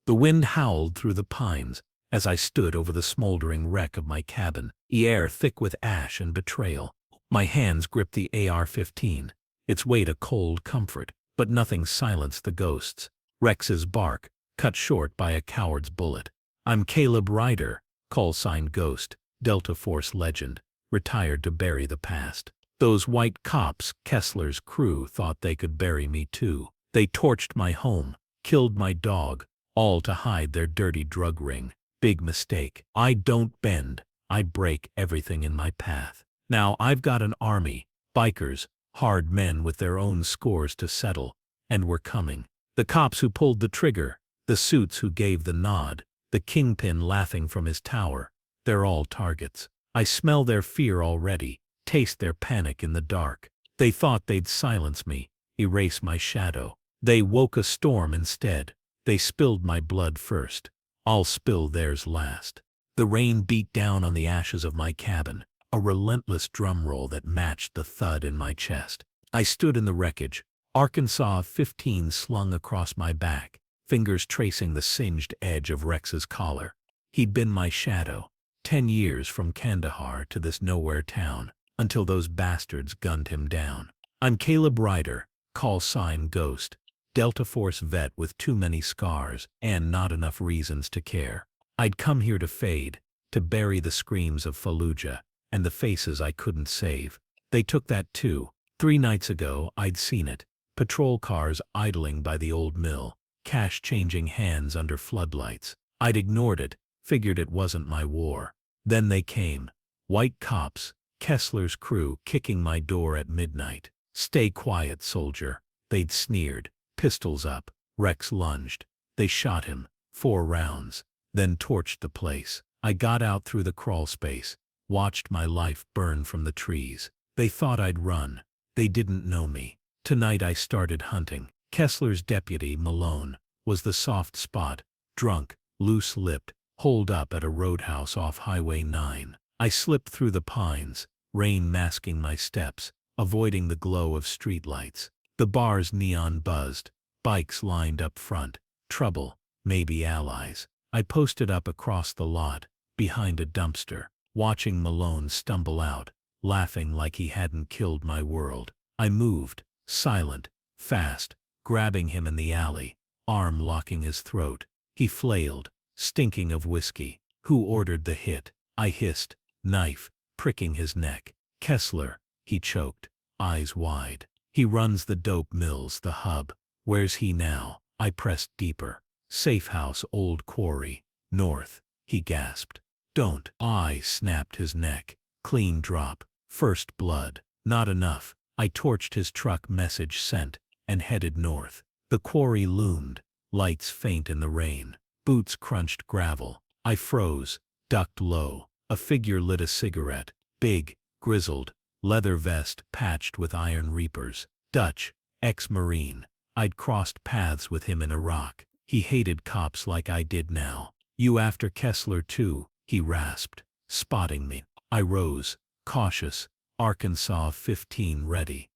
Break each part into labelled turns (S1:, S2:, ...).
S1: The wind howled through the pines as I stood over the smoldering wreck of my cabin, the air thick with ash and betrayal. My hands gripped the AR-15, its weight a cold comfort, but nothing silenced the ghosts. Rex's bark, cut short by a coward's bullet. I'm Caleb Ryder, call sign Ghost, Delta Force legend, retired to bury the past. Those white cops, Kessler's crew, thought they could bury me too. They torched my home, killed my dog, all to hide their dirty drug ring. Big mistake. I don't bend, I break everything in my path. Now I've got an army, bikers, hard men with their own scores to settle, and we're coming. The cops who pulled the trigger, the suits who gave the nod, the kingpin laughing from his tower, they're all targets. I smell their fear already, taste their panic in the dark. They thought they'd silence me, erase my shadow. They woke a storm instead. They spilled my blood first. I'll spill theirs last. The rain beat down on the ashes of my cabin, a relentless drum roll that matched the thud in my chest. I stood in the wreckage, Arkansas 15 slung across my back, fingers tracing the singed edge of Rex's collar. He'd been my shadow, 10 years from Kandahar to this nowhere town, until those bastards gunned him down. I'm Caleb Ryder, call sign Ghost, Delta Force vet with too many scars and not enough reasons to care. I'd come here to fade, to bury the screams of Fallujah and the faces I couldn't save. They took that too. 3 nights ago I'd seen it. Patrol cars idling by the old mill, cash changing hands under floodlights. I'd ignored it, figured it wasn't my war. Then they came. White cops, Kessler's crew kicking my door at midnight. Stay quiet, soldier. They'd sneered, pistols up. Rex lunged. They shot him, 4 rounds, then torched the place. I got out through the crawl space, watched my life burn from the trees. They thought I'd run. They didn't know me. Tonight I started hunting. Kessler's deputy, Malone, was the soft spot, drunk, loose-lipped, holed up at a roadhouse off Highway 9. I slipped through the pines, rain masking my steps, avoiding the glow of streetlights. The bar's neon buzzed, bikes lined up front, trouble, maybe allies. I posted up across the lot, behind a dumpster, watching Malone stumble out, laughing like he hadn't killed my world. I moved, silent, fast, grabbing him in the alley, arm locking his throat. He flailed, stinking of whiskey. Who ordered the hit? I hissed, knife, pricking his neck. Kessler, he choked, eyes wide. He runs the dope mills, the hub. Where's he now? I pressed deeper. Safe house, old quarry, north, he gasped. Don't. I snapped his neck. Clean drop. First blood. Not enough. I torched his truck, message sent, and headed north. The quarry loomed, lights faint in the rain. Boots crunched gravel. I froze, ducked low. A figure lit a cigarette. Big, grizzled, leather vest patched with iron reapers. Dutch, ex-Marine. I'd crossed paths with him in Iraq. He hated cops like I did now. You after Kessler too? He rasped, spotting me. I rose, cautious, Arkansas 15 ready.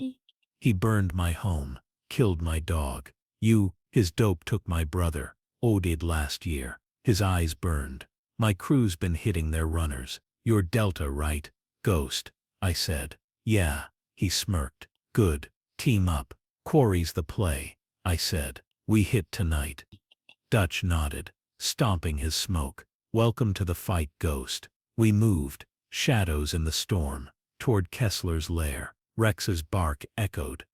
S1: He burned my home, killed my dog. His dope took my brother, OD'd last year. His eyes burned. My crew's been hitting their runners. You're Delta, right? Ghost, I said. Yeah, he smirked. Good, team up. Quarry's the play, I said. We hit tonight. Dutch nodded, stomping his smoke. Welcome to the fight, Ghost. We moved, shadows in the storm, toward Kessler's lair. Rex's bark echoed.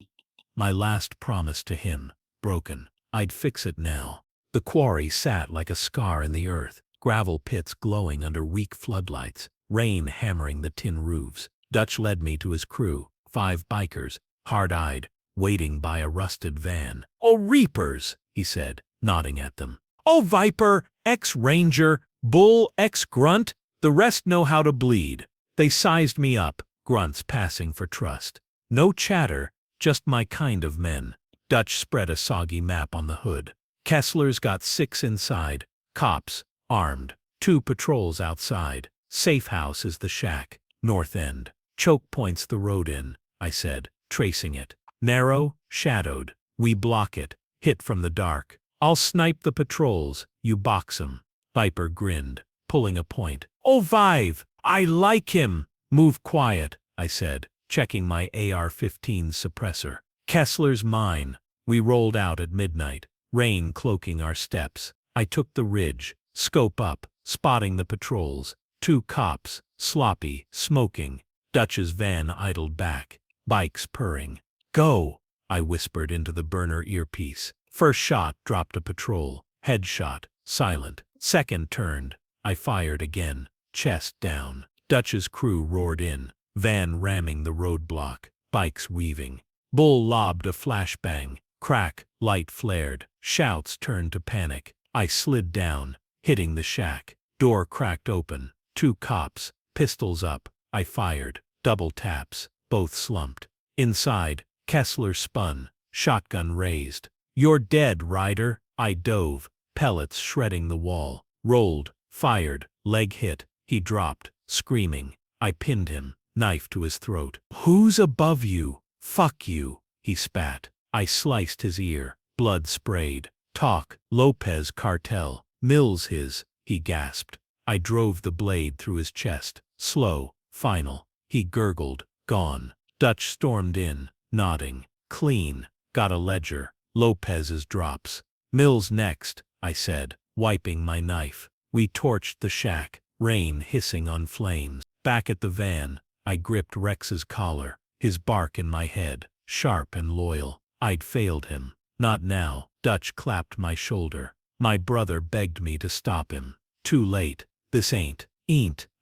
S1: My last promise to him, broken. I'd fix it now. The quarry sat like a scar in the earth, gravel pits glowing under weak floodlights, rain hammering the tin roofs. Dutch led me to his crew, 5 bikers, hard-eyed, waiting by a rusted van. Oh, Reapers, he said, nodding at them. Oh, Viper, ex-Ranger, Bull, ex-Grunt, the rest know how to bleed. They sized me up, grunts passing for trust. No chatter, just my kind of men. Dutch spread a soggy map on the hood. Kessler's got 6 inside, cops, armed, 2 patrols outside. Safe house is the shack, north end. Choke points the road in, I said, tracing it. Narrow, shadowed. We block it, hit from the dark. I'll snipe the patrols, you box 'em. Viper grinned, pulling a point. Oh, Vive, I like him. Move quiet, I said, checking my AR-15 suppressor. Kessler's mine. We rolled out at midnight, rain cloaking our steps. I took the ridge, scope up, spotting the patrols. 2 cops, sloppy, smoking. Dutch's van idled back, bikes purring. Go, I whispered into the burner earpiece. First shot dropped a patrol. Headshot, silent. Second turned. I fired again, chest down. Dutch's crew roared in, van ramming the roadblock, bikes weaving. Bull lobbed a flashbang. Crack, light flared. Shouts turned to panic. I slid down, hitting the shack. Door cracked open. 2 cops, pistols up. I fired. Double taps. Both slumped. Inside, Kessler spun. Shotgun raised. You're dead, Ryder. I dove. Pellets shredding the wall. Rolled. Fired. Leg hit. He dropped, screaming. I pinned him. Knife to his throat. Who's above you? Fuck you. He spat. I sliced his ear. Blood sprayed. Talk. Lopez cartel. Mills his. He gasped. I drove the blade through his chest. Slow. Final. He gurgled. Gone. Dutch stormed in, nodding. Clean. Got a ledger. Lopez's drops. Mills next, I said, wiping my knife. We torched the shack, rain hissing on flames. Back at the van, I gripped Rex's collar, his bark in my head, sharp and loyal. I'd failed him. Not now. Dutch clapped my shoulder. My brother begged me to stop him. Too late. This ain't,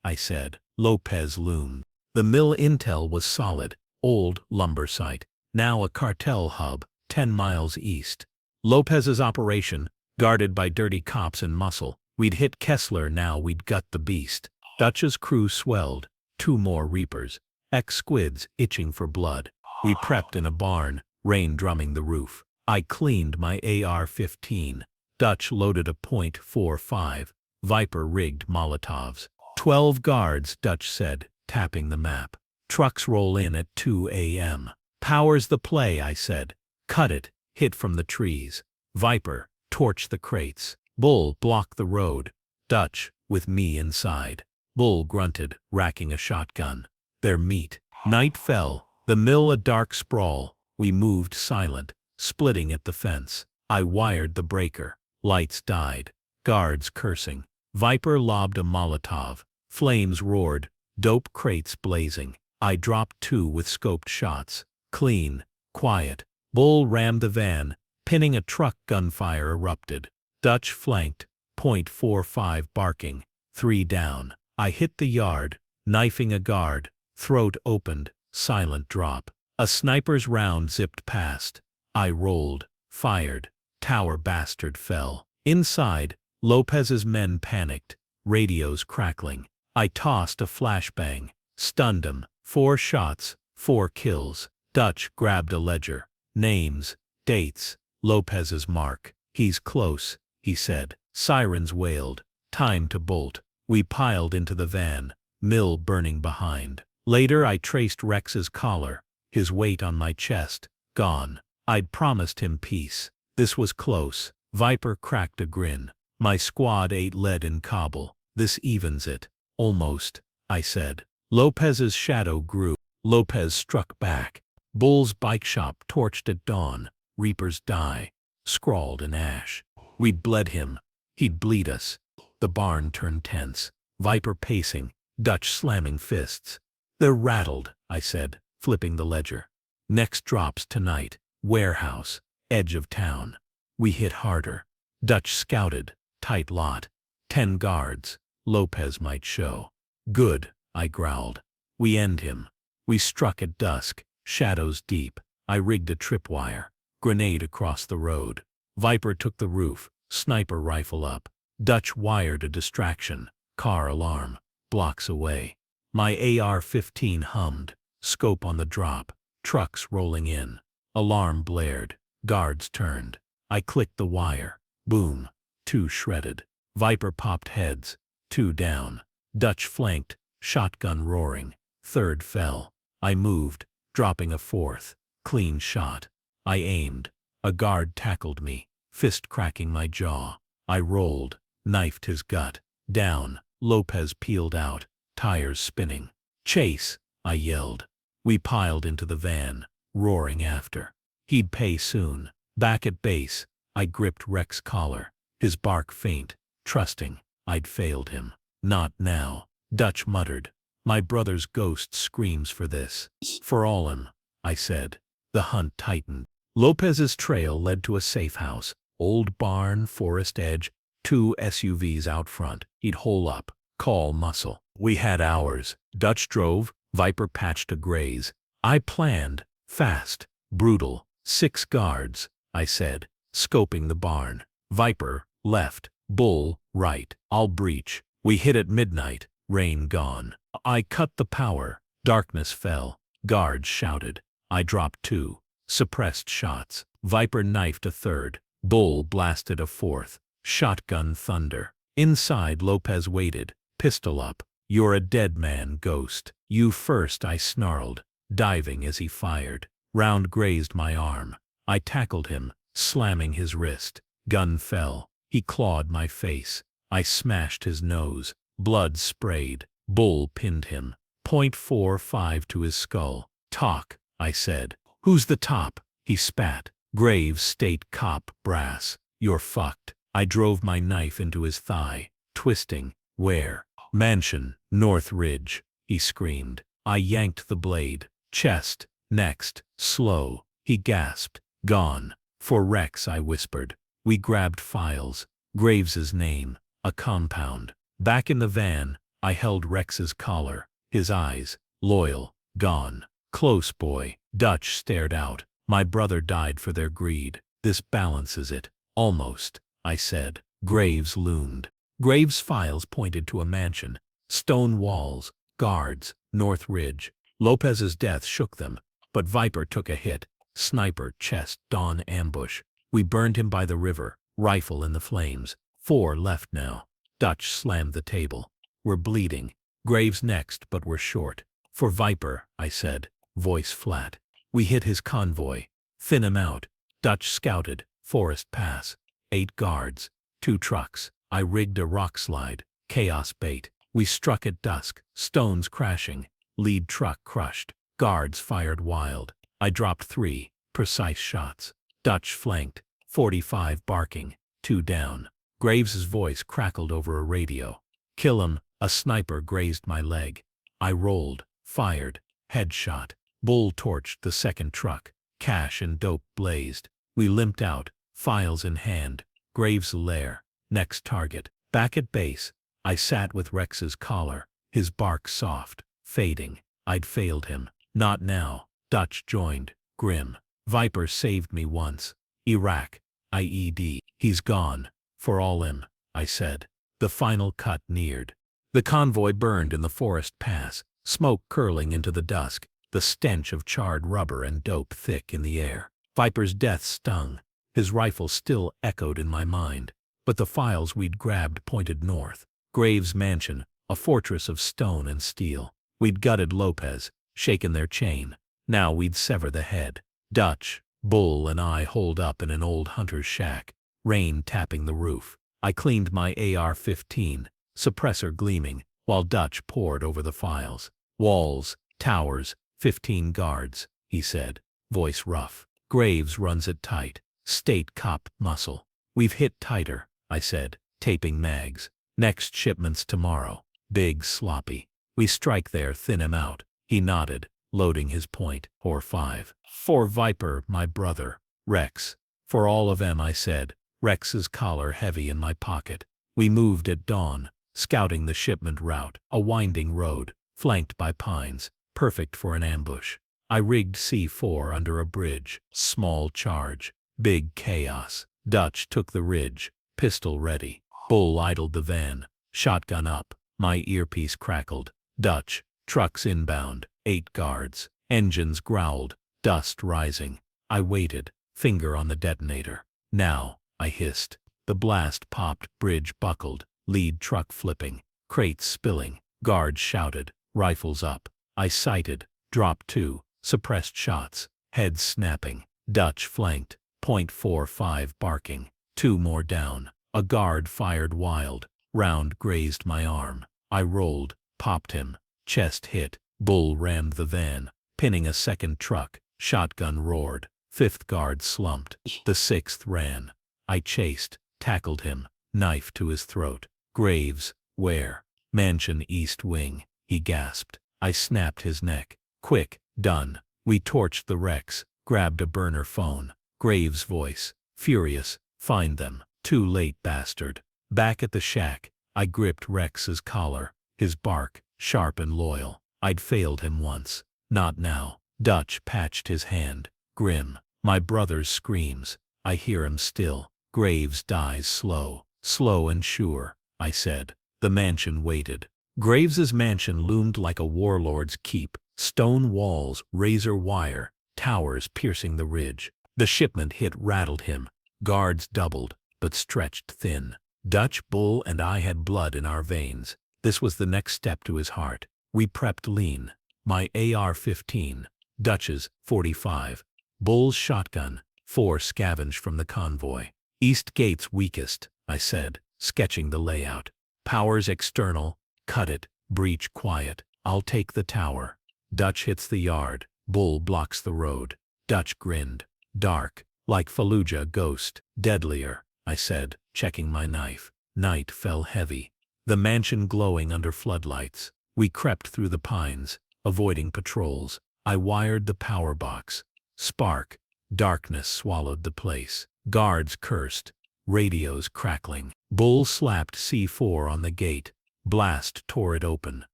S1: I said. Lopez loomed. The mill intel was solid. Old lumber site. Now a cartel hub, 10 miles east. Lopez's operation, guarded by dirty cops and muscle. We'd hit Kessler, now we'd gut the beast. Dutch's crew swelled. 2 more reapers. Ex-squids itching for blood. We prepped in a barn, rain drumming the roof. I cleaned my AR-15. Dutch loaded a .45. Viper rigged Molotovs. 12 guards, Dutch said, tapping the map. Trucks roll in at 2 a.m. Power's the play, I said. Cut it, hit from the trees. Viper, torch the crates. Bull, block the road. Dutch, with me inside. Bull grunted, racking a shotgun. Their meat. Night fell, the mill a dark sprawl. We moved silent, splitting at the fence. I wired the breaker. Lights died. Guards cursing. Viper lobbed a Molotov. Flames roared. Dope crates blazing. I dropped 2 with scoped shots. Clean. Quiet. Bull rammed the van. Pinning a truck, gunfire erupted. Dutch flanked. .45 barking. 3 down. I hit the yard. Knifing a guard. Throat opened. Silent drop. A sniper's round zipped past. I rolled. Fired. Tower bastard fell. Inside, Lopez's men panicked. Radios crackling. I tossed a flashbang. Stunned him. 4 shots. 4 kills. Dutch grabbed a ledger. Names. Dates. Lopez's mark. He's close, he said. Sirens wailed. Time to bolt. We piled into the van. Mill burning behind. Later I traced Rex's collar. His weight on my chest. Gone. I'd promised him peace. This was close. Viper cracked a grin. My squad ate lead in Kabul. This evens it. Almost, I said. Lopez's shadow grew. Lopez struck back. Bull's bike shop torched at dawn. Reapers die. Scrawled in ash. We'd bled him. He'd bleed us. The barn turned tense. Viper pacing. Dutch slamming fists. They're rattled, I said, flipping the ledger. Next drops tonight. Warehouse. Edge of town. We hit harder. Dutch scouted. Tight lot. 10 guards. Lopez might show. Good, I growled. We end him. We struck at dusk. Shadows deep. I rigged a tripwire. Grenade across the road. Viper took the roof. Sniper rifle up. Dutch wired a distraction. Car alarm. Blocks away. My AR-15 hummed. Scope on the drop. Trucks rolling in. Alarm blared. Guards turned. I clicked the wire. Boom. 2 shredded. Viper popped heads. 2 down. Dutch flanked. Shotgun roaring. 3rd fell. I moved, dropping a 4th. Clean shot. I aimed. A guard tackled me. fist cracking my jaw. I rolled, knifed his gut. Down, Lopez peeled out, tires spinning. Chase, I yelled. We piled into the van, roaring after. He'd pay soon. Back at base, I gripped Rex's collar, his bark faint, trusting I'd failed him. Not now, Dutch muttered. My brother's ghost screams for this. For all him, I said. The hunt tightened. Lopez's trail led to a safe house, old barn, forest edge, 2 SUVs out front. He'd hole up, call muscle. We had hours. Dutch drove, Viper patched a graze. I planned, fast, brutal, 6 guards, I said, scoping the barn. Viper, left, Bull, right. I'll breach. We hit at midnight, rain gone. I cut the power. Darkness fell. Guards shouted. I dropped 2. Suppressed shots. Viper knifed a 3rd. Bull blasted a 4th. Shotgun thunder. Inside, Lopez waited, pistol up. You're a dead man, ghost. You first, I snarled, diving as he fired. Round grazed my arm. I tackled him, slamming his wrist. Gun fell. He clawed my face. I smashed his nose. Blood sprayed. Bull pinned him. .45 to his skull. Talk, I said. Who's the top? He spat. Graves State Cop, brass. You're fucked. I drove my knife into his thigh, twisting. Where? Mansion, North Ridge, he screamed. I yanked the blade. Chest. Next. Slow. He gasped. Gone. For Rex, I whispered. We grabbed files. Graves's name. A compound. Back in the van, I held Rex's collar. His eyes. Loyal. Gone. Close, boy. Dutch stared out. My brother died for their greed. This balances it. Almost, I said. Graves loomed. Graves' files pointed to a mansion. Stone walls. Guards. North Ridge. Lopez's death shook them. But Viper took a hit. Sniper, chest, dawn ambush. We burned him by the river. Rifle in the flames. 4 left now. Dutch slammed the table. We're bleeding. Graves next, but we're short. For Viper, I said, voice flat. We hit his convoy. Thin him out. Dutch scouted. Forest pass. 8 guards. 2 trucks. I rigged a rock slide. Chaos bait. We struck at dusk. Stones crashing. Lead truck crushed. Guards fired wild. I dropped 3 precise shots. Dutch flanked. 45 barking. 2 down. Graves's voice crackled over a radio. Kill him. A sniper grazed my leg. I rolled. Fired. Headshot. Bull torched the second truck. Cash and dope blazed. We limped out. Files in hand. Graves' lair. Next target. Back at base. I sat with Rex's collar. His bark soft. Fading. I'd failed him. Not now. Dutch joined. Grim. Viper saved me once. Iraq. IED. He's gone. For all him, I said. The final cut neared. The convoy burned in the forest pass, smoke curling into the dusk, the stench of charred rubber and dope thick in the air. Viper's death stung. His rifle still echoed in my mind. But the files we'd grabbed pointed north. Graves' mansion, a fortress of stone and steel. We'd gutted Lopez, shaken their chain. Now we'd sever the head. Dutch, Bull and I holed up in an old hunter's shack, rain tapping the roof. I cleaned my AR-15, suppressor gleaming, while Dutch pored over the files. Walls, towers, 15 guards, he said, voice rough. Graves runs it tight. State Cop muscle. We've hit tighter, I said, taping mags. Next shipment's tomorrow. Big sloppy. We strike there, thin him out. He nodded, loading his .45. For Viper, my brother. Rex. For all of them, I said, Rex's collar heavy in my pocket. We moved at dawn, scouting the shipment route, a winding road, flanked by pines, perfect for an ambush. I rigged C4 under a bridge. Small charge. Big chaos. Dutch took the ridge, pistol ready. Bull idled the van, shotgun up. My earpiece crackled. Dutch, trucks inbound, 8 guards. Engines growled, dust rising. I waited, finger on the detonator. Now, I hissed. The blast popped, bridge buckled, lead truck flipping, crates spilling. Guards shouted, rifles up. I sighted, dropped 2, suppressed shots, heads snapping. Dutch flanked, .45 barking. 2 more down. A guard fired wild. Round grazed my arm. I rolled, popped him. Chest hit. Bull rammed the van, pinning a second truck. Shotgun roared. 5th guard slumped. The 6th ran. I chased, tackled him, knife to his throat. Graves, where? Mansion East Wing, he gasped. I snapped his neck. Quick, done. We torched the wrecks, grabbed a burner phone. Graves' voice, furious, find them. Too late, bastard. Back at the shack, I gripped Rex's collar, his bark, sharp and loyal. I'd failed him once. Not now. Dutch patched his hand, grim. My brother's screams. I hear him still. Graves dies slow, slow and sure, I said. The mansion waited. Graves's mansion loomed like a warlord's keep. Stone walls, razor wire, towers piercing the ridge. The shipment hit rattled him. Guards doubled, but stretched thin. Dutch, Bull, and I had blood in our veins. This was the next step to his heart. We prepped lean. My AR-15, Dutch's .45, Bull's shotgun, 4 scavenged from the convoy. East gate's weakest, I said, sketching the layout. Powers external, cut it, breach quiet. I'll take the tower. Dutch hits the yard. Bull blocks the road. Dutch grinned. Dark, like Fallujah ghost. Deadlier, I said, checking my knife. Night fell heavy. The mansion glowing under floodlights. We crept through the pines, avoiding patrols. I wired the power box. Spark. Darkness swallowed the place. Guards cursed. Radios crackling. Bull slapped C4 on the gate. Blast tore it open.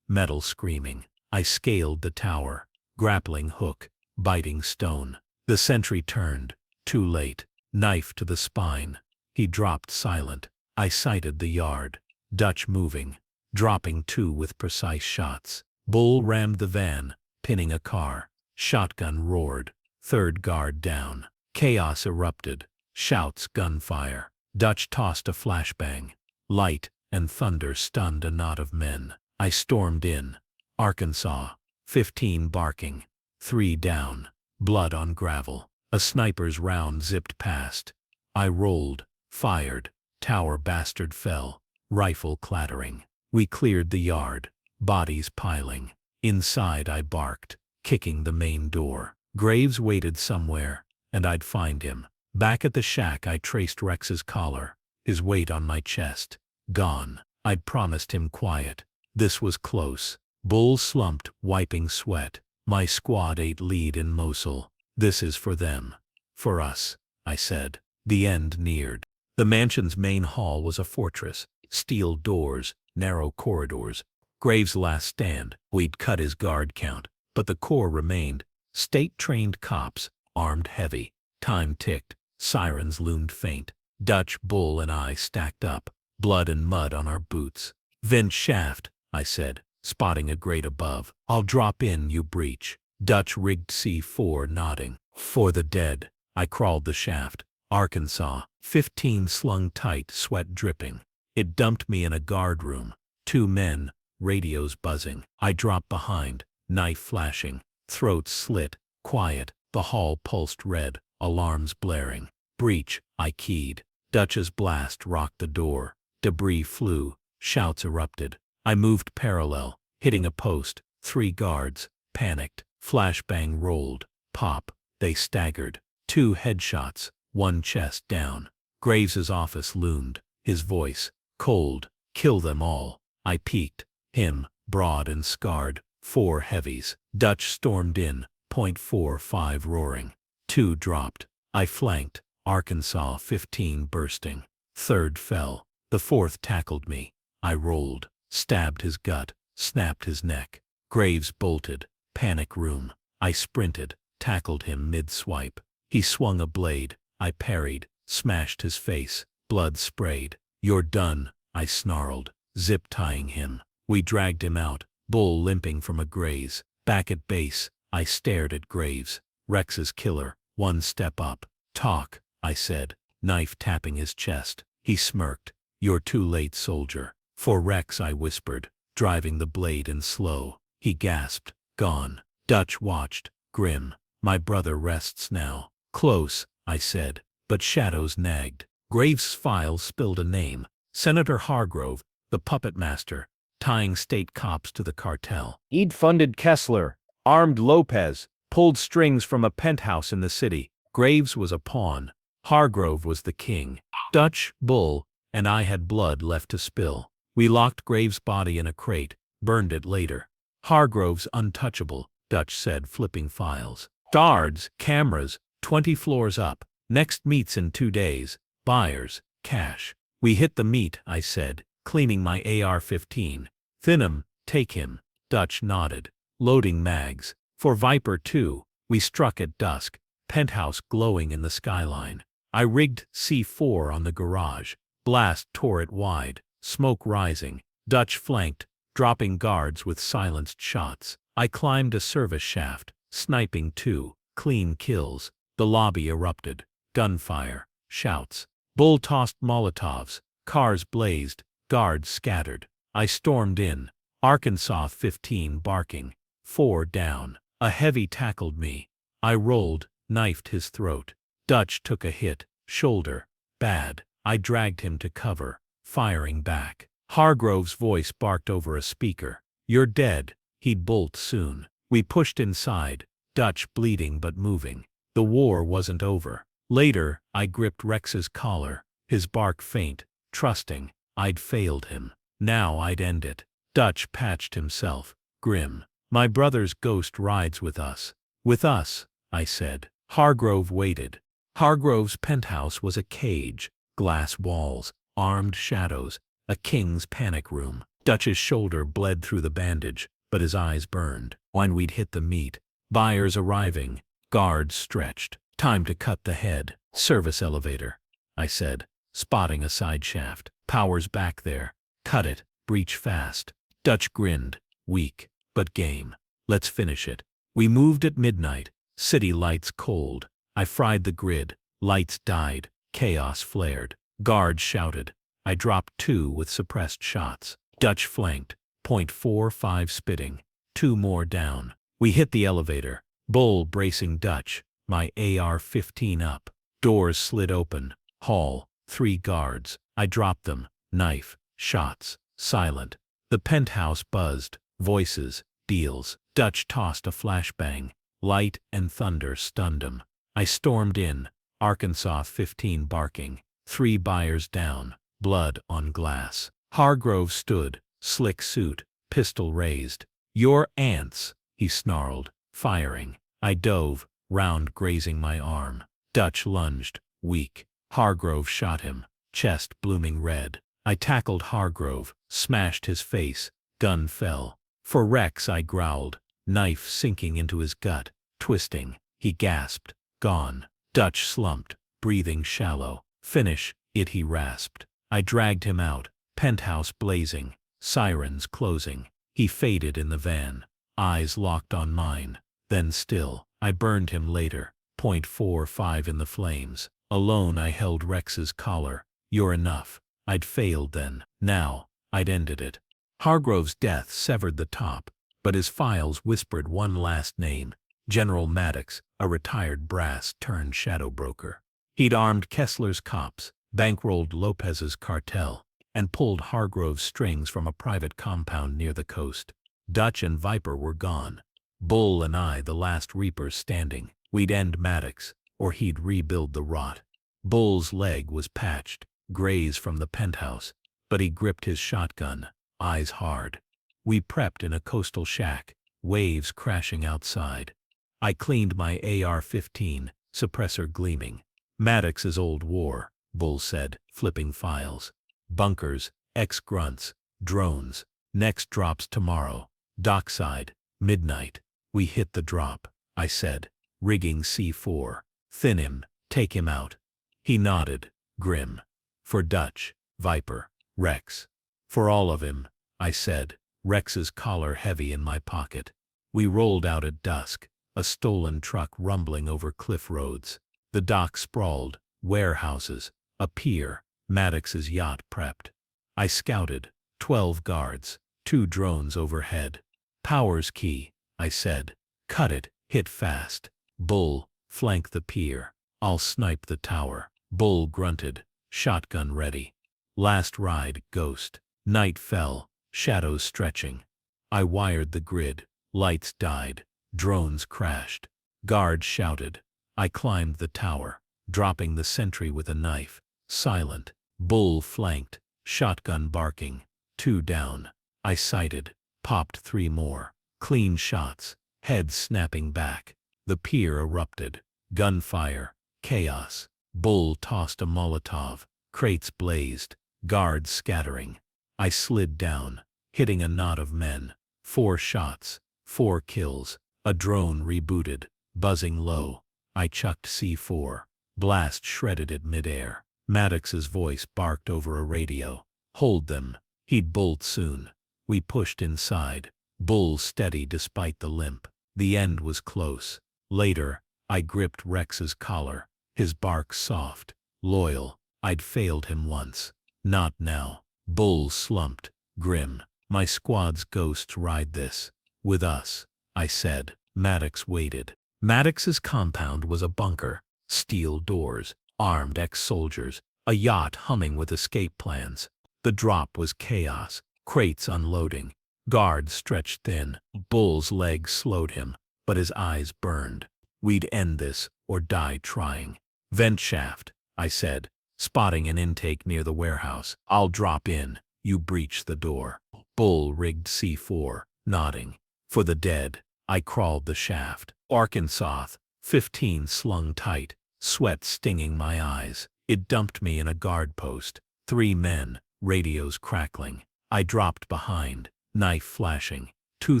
S1: Metal screaming. I scaled the tower. Grappling hook. Biting stone. The sentry turned. Too late. Knife to the spine. He dropped silent. I sighted the yard. Dutch moving. Dropping 2 with precise shots. Bull rammed the van, pinning a car. Shotgun roared. 3rd guard down. Chaos erupted. Shouts, gunfire. Dutch tossed a flashbang. Light and thunder stunned a knot of men. I stormed in. Arkansas. 15 barking. 3 down. Blood on gravel. A sniper's round zipped past. I rolled. Fired. Tower bastard fell. Rifle clattering. We cleared the yard. Bodies piling. Inside I barked, kicking the main door. Graves waited somewhere, and I'd find him. Back at the shack I traced Rex's collar, his weight on my chest. Gone. I'd promised him quiet. This was close. Bull slumped, wiping sweat. My squad ate lead in Mosul. This is for them. For us, I said. The end neared. The mansion's main hall was a fortress. Steel doors, narrow corridors. Graves' last stand. We'd cut his guard count, but the core remained. State-trained cops, armed heavy. Time ticked. Sirens loomed faint. Dutch, Bull, and I stacked up, blood and mud on our boots. Vent shaft, I said, spotting a grate above. I'll drop in, you breach. Dutch rigged C4 nodding. For the dead. I crawled the shaft. Arkansas. 15 slung tight, sweat dripping. It dumped me in a guard room. 2 men, radios buzzing. I dropped behind, knife flashing. Throats slit. Quiet. The hall pulsed red. Alarms blaring. Breach, I keyed. Dutch's blast rocked the door. Debris flew. Shouts erupted. I moved parallel, hitting a post. 3 guards. Panicked. Flashbang rolled. Pop. They staggered. 2 headshots. 1 chest down. Graves's office loomed. His voice, cold. Kill them all. I peeked. Him, broad and scarred. 4 heavies. Dutch stormed in. .45 roaring. 2 dropped. I flanked. Arkansas 15 bursting. 3rd fell. The 4th tackled me. I rolled. Stabbed his gut. Snapped his neck. Graves bolted. Panic room. I sprinted. Tackled him mid-swipe. He swung a blade. I parried. Smashed his face. Blood sprayed. You're done, I snarled. Zip-tying him. We dragged him out. Bull limping from a graze. Back at base, I stared at Graves. Rex's killer. 1 step up. Talk, I said, knife tapping his chest. He smirked. You're too late, soldier. For Rex, I whispered, driving the blade in slow. He gasped. Gone. Dutch watched, grim. My brother rests now. Close, I said, but shadows nagged. Graves' files spilled a name. Senator Hargrove, the puppet master, tying state cops to the cartel.
S2: He'd funded Kessler, armed Lopez, pulled strings from a penthouse in the city.
S1: Graves was a pawn. Hargrove was the king. Dutch, Bull, and I had blood left to spill. We locked Graves' body in a crate, burned it later. Hargrove's untouchable, Dutch said, flipping files. Guards, cameras, 20 floors up. Next meets in 2 days. Buyers, cash. We hit the meat, I said, cleaning my AR-15. Thin him, take him. Dutch nodded. Loading mags. For Viper 2, we struck at dusk, penthouse glowing in the skyline. I rigged C4 on the garage. Blast tore it wide, smoke rising. Dutch flanked, dropping guards with silenced shots. I climbed a service shaft, sniping 2, clean kills. The lobby erupted. Gunfire, shouts. Bull tossed Molotovs, cars blazed, guards scattered. I stormed in, Arkansas 15 barking. 4 down. A heavy tackled me. I rolled, knifed his throat. Dutch took a hit, shoulder, bad. I dragged him to cover, firing back. Hargrove's voice barked over a speaker. You're dead. He'd bolt soon. We pushed inside, Dutch bleeding but moving. The war wasn't over. Later, I gripped Rex's collar, his bark faint, trusting. I'd failed him. Now I'd end it. Dutch patched himself, grim. My brother's ghost rides with us. With us, I said. Hargrove waited. Hargrove's penthouse was a cage, glass walls, armed shadows, a king's panic room. Dutch's shoulder bled through the bandage, but his eyes burned. When we'd hit the meat, buyers arriving, guards stretched. Time to cut the head. Service elevator, I said, spotting a side shaft. Power's back there. Cut it, breach fast. Dutch grinned, weak, but game. Let's finish it. We moved at midnight, city lights cold. I fried the grid, lights died, chaos flared. Guards shouted. I dropped 2 with suppressed shots. Dutch flanked, .45 spitting. 2 more down. We hit the elevator, Bull bracing Dutch, my AR-15 up. Doors slid open, hall, 3 guards. I dropped them, knife, shots, silent. The penthouse buzzed, voices, deals. Dutch tossed a flashbang. Light and thunder stunned him. I stormed in, Arkansas 15 barking. 3 buyers down, blood on glass. Hargrove stood, slick suit, pistol raised. Your ants, he snarled, firing. I dove, round grazing my arm. Dutch lunged, weak. Hargrove shot him, chest blooming red. I tackled Hargrove, smashed his face. Gun fell. For Rex I growled, knife sinking into his gut, twisting. He gasped, gone. Dutch slumped, breathing shallow. Finish it, he rasped. I dragged him out, penthouse blazing, sirens closing. He faded in the van, eyes locked on mine. Then still, I burned him later, .45 in the flames. Alone I held Rex's collar. You're enough. I'd failed then. Now, I'd ended it. Hargrove's death severed the top, but his files whispered one last name. General Maddox, a retired brass-turned-shadow broker. He'd armed Kessler's cops, bankrolled Lopez's cartel, and pulled Hargrove's strings from a private compound near the coast. Dutch and Viper were gone. Bull and I the last reapers standing. We'd end Maddox, or he'd rebuild the rot. Bull's leg was patched, graze from the penthouse, but he gripped his shotgun, eyes hard. We prepped in a coastal shack, waves crashing outside. I cleaned my AR-15, suppressor gleaming. Maddox's old war, Bull said, flipping files. Bunkers, ex-grunts, drones. Next drops tomorrow. Dockside, midnight. We hit the drop, I said, rigging C4. Thin him, take him out. He nodded, grim. For Dutch, Viper, Rex. For all of him, I said, Rex's collar heavy in my pocket. We rolled out at dusk, a stolen truck rumbling over cliff roads. The dock sprawled, warehouses, a pier, Maddox's yacht prepped. I scouted, 12 guards, 2 drones overhead. Power's key, I said. Cut it, hit fast. Bull, flank the pier. I'll snipe the tower. Bull grunted, shotgun ready. Last ride, ghost. Night fell, shadows stretching. I wired the grid, lights died, drones crashed. Guards shouted. I climbed the tower, dropping the sentry with a knife. Silent. Bull flanked, shotgun barking. 2 down. I sighted, popped 3 more. Clean shots, heads snapping back. The pier erupted. Gunfire, chaos. Bull tossed a Molotov. Crates blazed, guards scattering. I slid down, hitting a knot of men. 4 shots, 4 kills. A drone rebooted, buzzing low. I chucked C4. Blast shredded it midair. Maddox's voice barked over a radio. Hold them. He'd bolt soon. We pushed inside. Bull steady despite the limp. The end was close. Later, I gripped Rex's collar. His bark soft, loyal. I'd failed him once. Not now. Bull slumped, grim. My squad's ghosts ride this. With us, I said. Maddox waited. Maddox's compound was a bunker. Steel doors, armed ex-soldiers, a yacht humming with escape plans. The drop was chaos, crates unloading. Guards stretched thin. Bull's legs slowed him, but his eyes burned. We'd end this, or die trying. Vent shaft, I said, spotting an intake near the warehouse. I'll drop in. You breach the door. Bull rigged C4, nodding. For the dead, I crawled the shaft. Arkansas, 15 slung tight, sweat stinging my eyes. It dumped me in a guard post. 3 men, radios crackling. I dropped behind, knife flashing. 2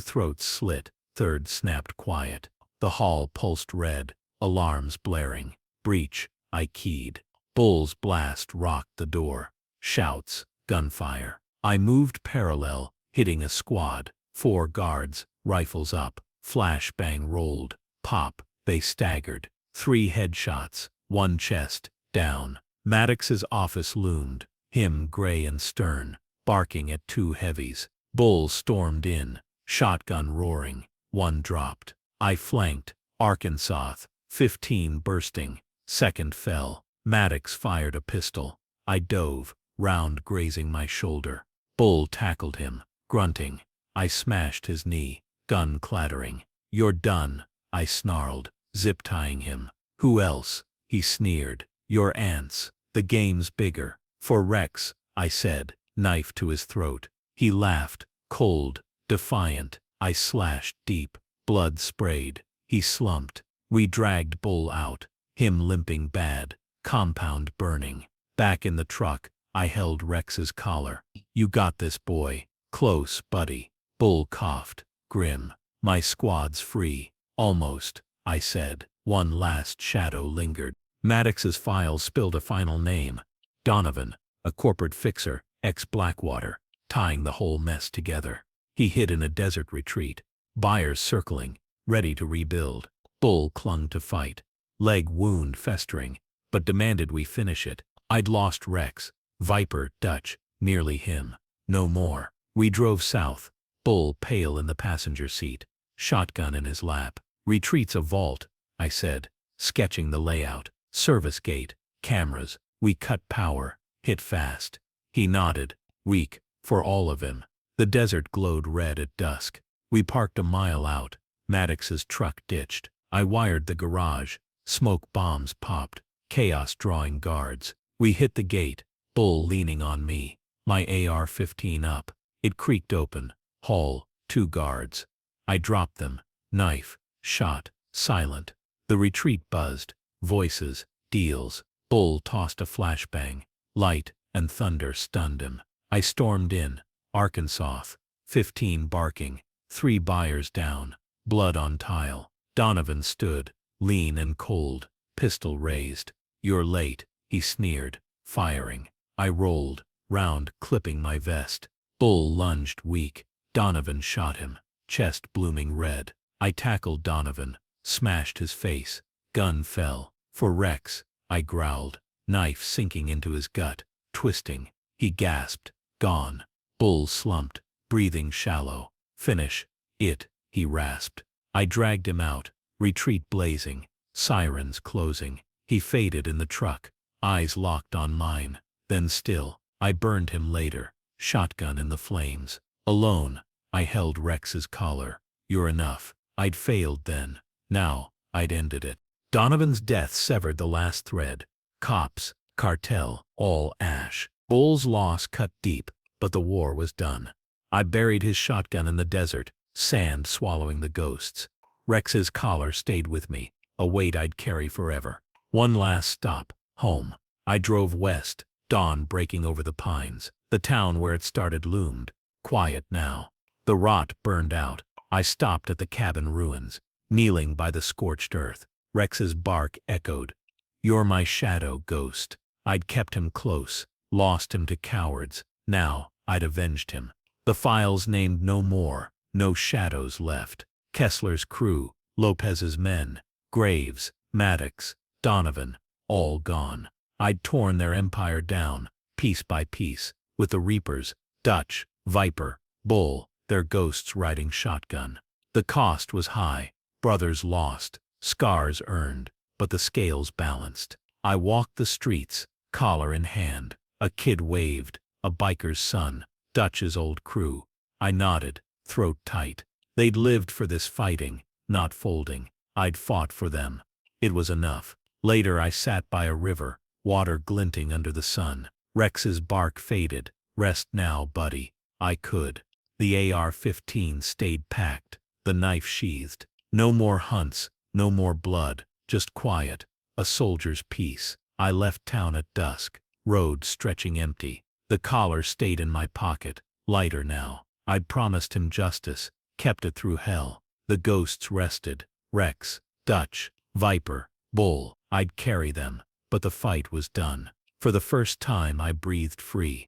S1: throats slit, 3rd snapped quiet. The hall pulsed red, alarms blaring. Breach, I keyed. Bull's blast rocked the door. Shouts, gunfire. I moved parallel, hitting a squad. 4 guards, rifles up. Flashbang rolled. Pop, they staggered. 3 headshots, 1 chest, down. Maddox's office loomed, him gray and stern, barking at 2 heavies. Bull stormed in, shotgun roaring. 1 dropped. I flanked. Arkansas, 15 bursting. 2nd fell. Maddox fired a pistol. I dove, round grazing my shoulder. Bull tackled him, grunting. I smashed his knee, gun clattering. You're done, I snarled, zip-tying him. Who else? He sneered. Your ants. The game's bigger. For Rex, I said, knife to his throat. He laughed, cold, defiant. I slashed deep. Blood sprayed. He slumped. We dragged Bull out, him limping bad, compound burning. Back in the truck, I held Rex's collar. You got this, boy. Close, buddy. Bull coughed, grim. My squad's free. Almost, I said. One last shadow lingered. Maddox's files spilled a final name. Donovan, a corporate fixer, ex-Blackwater, tying the whole mess together. He hid in a desert retreat. Buyers circling, ready to rebuild. Bull clung to fight. Leg wound festering, but demanded we finish it. I'd lost Rex. Viper, Dutch, nearly him. No more. We drove south. Bull pale in the passenger seat. Shotgun in his lap. Retreat's a vault, I said, sketching the layout. Service gate, cameras. We cut power, hit fast. He nodded, weak, for all of him. The desert glowed red at dusk. We parked a mile out. Maddox's truck ditched. I wired the garage. Smoke bombs popped. Chaos drawing guards. We hit the gate. Bull leaning on me. My AR-15 up. It creaked open. Hall, 2 guards. I dropped them. Knife, shot, silent. The retreat buzzed. Voices, deals. Bull tossed a flashbang. Light and thunder stunned him. I stormed in. Arkansas, 15 barking. 3 buyers down. Blood on tile. Donovan stood, lean and cold, pistol raised. You're late, he sneered, firing. I rolled, round, clipping my vest. Bull lunged weak. Donovan shot him, chest blooming red. I tackled Donovan, smashed his face. Gun fell. For Rex, I growled, knife sinking into his gut, twisting. He gasped, gone. Bull slumped, breathing shallow. Finish it, he rasped. I dragged him out, retreat blazing, sirens closing. He faded in the truck. eyes locked on mine. Then still, I burned him later, shotgun in the flames. Alone, I held Rex's collar. You're enough. I'd failed then. Now, I'd ended it. Donovan's death severed the last thread. Cops, cartel, all ash. Bull's loss cut deep, but the war was done. I buried his shotgun in the desert, sand swallowing the ghosts. Rex's collar stayed with me, a weight I'd carry forever. One last stop, home. I drove west, dawn breaking over the pines. The town where it started loomed, quiet now. The rot burned out. I stopped at the cabin ruins, kneeling by the scorched earth. Rex's bark echoed. You're my shadow, ghost. I'd kept him close, lost him to cowards. Now, I'd avenged him. The files named no more, no shadows left. Kessler's crew, Lopez's men, Graves, Maddox, Donovan, all gone. I'd torn their empire down, piece by piece, with the Reapers, Dutch, Viper, Bull, their ghosts riding shotgun. The cost was high, brothers lost, scars earned, but the scales balanced. I walked the streets, collar in hand. A kid waved, a biker's son, Dutch's old crew. I nodded, throat tight. They'd lived for this fighting, not folding. I'd fought for them. It was enough. Later I sat by a river, water glinting under the sun. Rex's bark faded. Rest now, buddy. I could. The AR-15 stayed packed, the knife sheathed. No more hunts, no more blood, just quiet, a soldier's peace. I left town at dusk, road stretching empty. The collar stayed in my pocket, lighter now. I'd promised him justice, kept it through hell. The ghosts rested, Rex, Dutch, Viper, Bull. I'd carry them, but the fight was done. For the first time I breathed free.